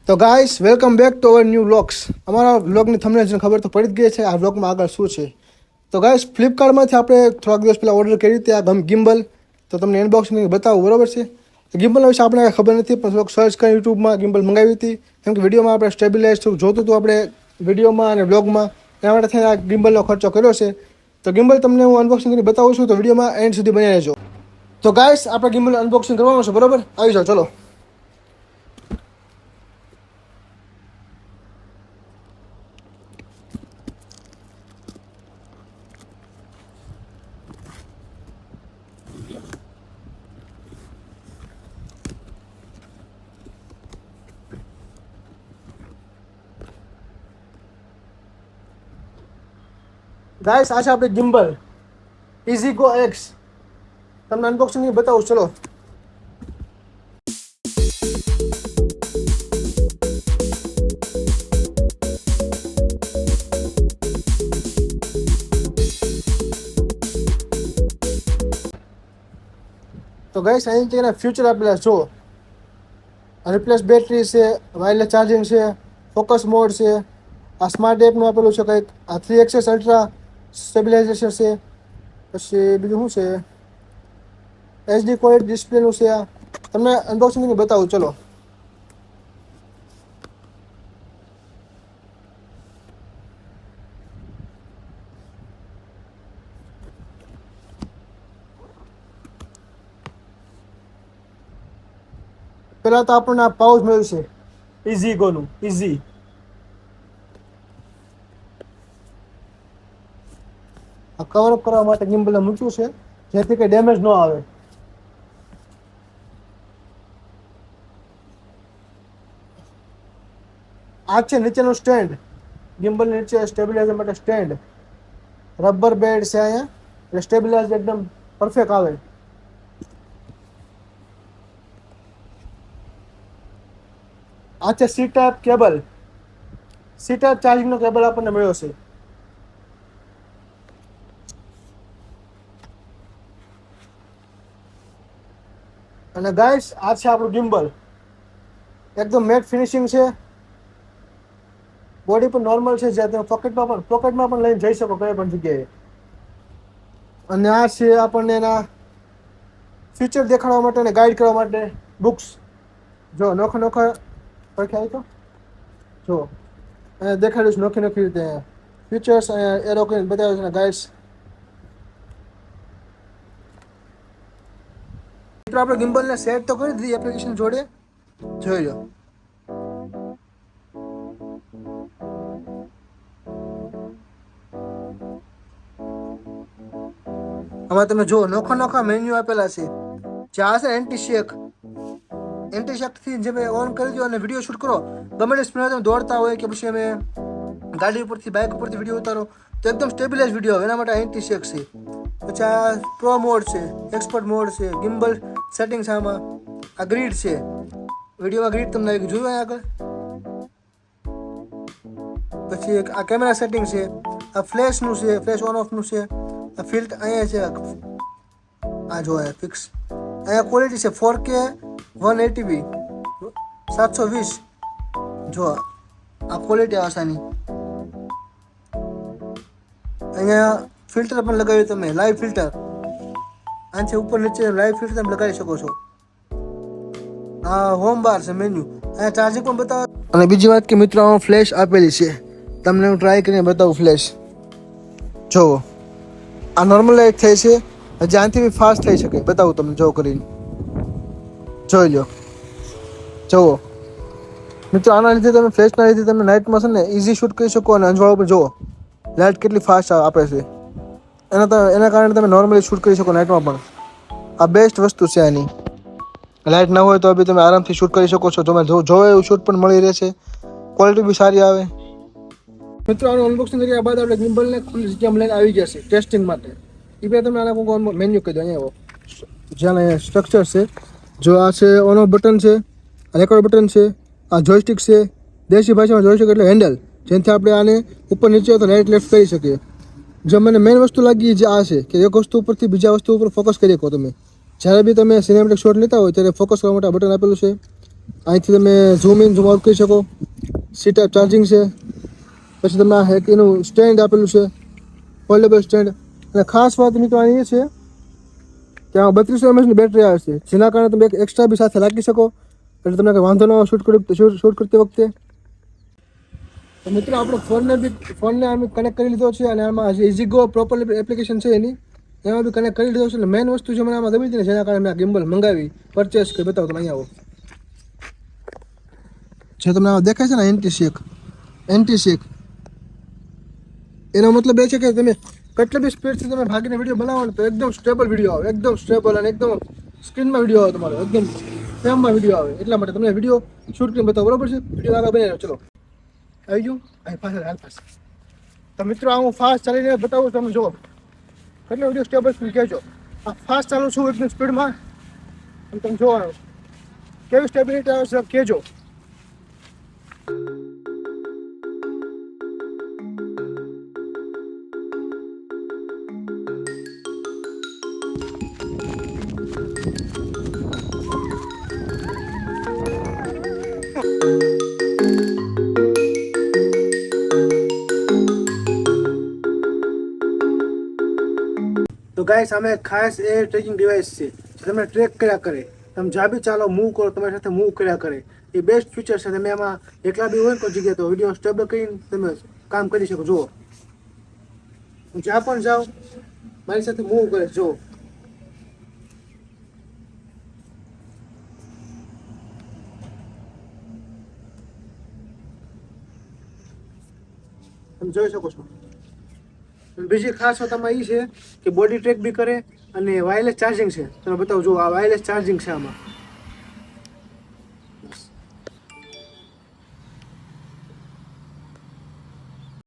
તો guys welcome back to our new vlogs. અમારા વ્લોગની thumbnail ખબર તો પડી જ ગઈ છે આ વ્લોગમાં આગળ શું છે. તો ગાઈસ ફ્લિપકાર્ટમાંથી આપણે થોડાક દિવસ પહેલાં ઓર્ડર કરી હતી આ ગિમ્બલ. તો તમને અનબોક્સિંગ બતાવું, બરાબર છે. ગિમ્બલના વિશે આપણે ખબર નથી, પણ થોડોક સર્ચ કરી યુટ્યુબમાં ગિમ્બલ મંગાવી હતી. કેમ કે વિડીયોમાં આપણે સ્ટેબિલાઇઝ જોતું હતું આપણે વિડીયોમાં અને બ્લોગમાં, એના માટે થઈને આ ગિમ્બલનો ખર્ચો કર્યો છે. તો ગિમ્બલ તમને હું અનબોક્સિંગ કરી બતાવું છું, તો વિડીયોમાં એન્ડ સુધી બની રહેજો. તો ગાઈસ આપણે ગિમ્બલ અનબોક્સિંગ કરવાનું છે, બરાબર. આવી જાઓ, ચલો. ગાઈસ આ છે આપણે ગિમ્બલ ઇઝીગો એક્સ. તમને અનબોક્સિંગ બતાવું, ચલો. તો ગાઈસ અહીં તેના ફ્યુચર આપેલા જો, રિપ્લેસ બેટરી છે, વાયરલેસ ચાર્જિંગ છે, ફોકસ મોડ છે, આ સ્માર્ટ એપનું આપેલું છે કંઈક, આ 3XS અલ્ટ્રા સ્ટેબિલાઇઝેશન છે, પછી બીજું શું છે, HD ક્વોલિટી ડિસ્પ્લેનું છે. આ તમને અનબોક્સિંગ બતાવું, ચલો. પહેલાં તો આપણને આ પાઉચ મળ્યું છે ઇઝીગોનું. ઇઝી આ કવરઅપ કરવા માટે ગિમ્બલને મૂક્યું છે, જેથી કંઈ ડેમેજ ન આવે. આ છે નીચેનું સ્ટેન્ડ, ગિમ્બલ નીચે સ્ટેબિલાઇઝર માટે સ્ટેન્ડ. રબર બેડ છે અહીંયા, એટલે સ્ટેબિલાઇઝર એકદમ પરફેક્ટ આવે. આ છે C type cable, C type ચાર્જિંગનો કેબલ આપણને મળ્યો છે. અને ગાઈસ આ છે આપણું ગિમ્બલ, એકદમ મેટ ફિનિશિંગ છે. બોડી પણ નોર્મલ છે, જ્યાં તમે પોકેટમાં પણ લઈને જઈ શકો કઈ પણ જગ્યાએ. અને આ છે આપણને એના ફીચર દેખાડવા માટે અને ગાઈડ કરવા માટે બુક્સ. જો નોખા પરખ્યા તો જો અહીંયા દેખાડ્યું છે નોખી રીતે ફીચર્સ, અહીંયા એરો કરીને બતાવ્યું છે ગાઈડ્સ. મિત્રો આપણે ગિમ્બલને સેટ તો કરી દીધી એપ્લિકેશન જોડે, જોઈ લો. આમાં તમે જો નોખા મેન્યુ આપેલા છે. જે આ છે એન્ટી શેક થી જે ઓન કરી દો અને વિડીયો શૂટ કરો. ગમે તે સ્પીડમાં તમે દોડતા હોય કે પછી અમે ગાડી ઉપરથી બાઇક ઉપરથી વિડીયો ઉતારો તો એકદમ સ્ટેબિલાઇઝ વિડીયો આવે, એના માટે એન્ટી શેક છે. પછી આ પ્રો મોડ છે, એક્સપર્ટ મોડ છે, ગિમ્બલ સેટિંગ છે. આમાં આ ગ્રીડ છે, વિડીયોમાં ગ્રીડ તમને આવી જોયું આગળ. પછી આ કેમેરા સેટિંગ છે, આ ફ્લેશનું છે, ફ્લેશ ઓન ઓફનું છે, આ ફિલ્ટર અહીંયા છે. આ જો ફિક્સ અહીંયા ક્વોલિટી છે 4K 180p 720. જો આ ક્વોલિટી આસાની. અહીંયા ફિલ્ટર પણ લગાવ્યું તમે, લાઈવ ફિલ્ટર. આનાથી ઉપર નીચે લાઈવ ફિલ્ટર તમે લગાવી શકો છો. આ હોમ બાર છે, મેન્યુ. અહીંયા ચાર્જિંગ પણ બતાવે. અને બીજી વાત કે મિત્રો આમાં ફ્લેશ આપેલી છે, તમને હું ટ્રાય કરીને બતાવું ફ્લેશ. જોવો આ નોર્મલ લાઇટ થઈ છે, હજી આનાથી બી ફાસ્ટ થઈ શકે. બતાવું તમને, જો કરીને જોઈ લો. જુઓ મિત્રો, આના લીધે તમે ફ્લેશના લીધે તમે નાઇટમાં છે ને ઇઝી શૂટ કરી શકો. અને અંજવાળું પણ જુઓ લાઇટ કેટલી ફાસ્ટ આપે છે. એના કારણે તમે નોર્મલી શૂટ કરી શકો નાઇટમાં પણ. આ બેસ્ટ વસ્તુ છે આની. લાઇટ ના હોય તો બી તમે આરામથી શૂટ કરી શકો છો. તમે જોવો એવું શૂટ પણ મળી રહેશે, ક્વોલિટી બી સારી આવે. મિત્રો આનું અનબોક્સિંગ કર્યા બાદ આપણે ગિમ્બલને ખુલ્લી જગ્યામાં લઈને આવી જશે ટેસ્ટિંગ માટે. એ બે તમે આના કોઈ મેન્યુ કહી દો. અહીંયા જ્યાં સ્ટ્રક્ચર છે, જો આ છે ઓન ઓફ બટન છે, રેકોર્ડ બટન છે, આ જોયસ્ટિક છે. દેશી ભાષામાં જોયસ્ટિક એટલે હેન્ડલ, જેનાથી આપણે આને ઉપર નીચે તો રાઈટ લેફ્ટ કરી શકીએ. જો મને મેઇન વસ્તુ લાગી જે આ છે કે એક વસ્તુ ઉપરથી બીજા વસ્તુ ઉપર ફોકસ કરી શકો તમે. જ્યારે બી તમે સિનેમેટિક શોટ લેતા હોય ત્યારે ફોકસ કરવા માટે બટન આપેલું છે. અહીંથી તમે ઝૂમ ઇન ઝૂમ આઉટ કરી શકો. સી ટાઈપ ચાર્જિંગ છે. પછી તમને આ એનું સ્ટેન્ડ આપેલું છે, ફોલ્ડેબલ સ્ટેન્ડ. અને ખાસ વાત મિત્રો એ છે કે આમાં 3200 mAhની બેટરી આવે છે, જેના કારણે તમે એક એક્સ્ટ્રા બી સાથે રાખી શકો, એટલે તમને કંઈ વાંધો ન આવે શૂટ કરતી વખતે. તો મિત્રો આપણો ફોનને અમે કનેક્ટ કરી લીધો છે, અને આમાં ઇઝીગો પ્રોપર એપ્લિકેશન છે એની, એમાં બી કનેક્ટ કરી લીધો છે. એટલે મેઇન વસ્તુ જે મને આમાં ગમી હતી ને, જેના કારણે મેં આ ગિમ્બલ મંગાવી, પરચેસ કરી. બતાવો તમે અહીંયા આવો. જે તમને આમાં દેખાય છે ને એન્ટી શેક, એનો મતલબ એ છે કે તમે કેટલી બી સ્પીડથી તમે ભાગીને વિડીયો બનાવો ને તો એકદમ સ્ટેબલ વિડીયો આવે, એકદમ સ્ટેબલ, અને એકદમ સ્ક્રીનમાં વિડીયો આવે તમારો, એકદમ ફ્રેમમાં વિડીયો આવે. એટલા માટે તમને વિડીયો શૂટ કરીને બતાવો, બરાબર છે? વિડીયો આગળ બની રહ્યો. ચલો આવી ગયું અહીં પાછળ હાલ પાસે. તો મિત્રો આ હું ફાસ્ટ ચાલીને બતાવું, તમે જુઓ કેટલો વિડીયો સ્ટેબલ સ્પીડ કહેજો. આ ફાસ્ટ ચાલું છું એકદમ સ્પીડમાં, અને તમે જોવાનું કેવી સ્ટેબિલિટી આવે છે કહેજો. તો ગાઈસ આમાં એક ખાસ એર ટ્રેકિંગ ડિવાઇસ છે, જે તમને ટ્રેક કર્યા કરે. તમે જ્યાં બી ચાલો, મૂવ કરો, તમારી સાથે મૂવ કર્યા કરે. એ બેસ્ટ ફીચર છે. તમે એમાં એકલા બી હોય ને કોઈ જગ્યાએ તો વિડીયો સ્ટેબલ કરીને તમે કામ કરી શકો. જુઓ હું જ્યાં પણ જાઉં મારી સાથે મૂવ કરે. જુઓ તમે જોઈ શકો છો. બીજી ખાસ વાત આમાં એ છે કે બોડી ટ્રેક બી કરે, અને વાયરલેસ ચાર્જિંગ છે. તમે બતાવો, જો આ વાયરલેસ ચાર્જિંગ છે આમાં.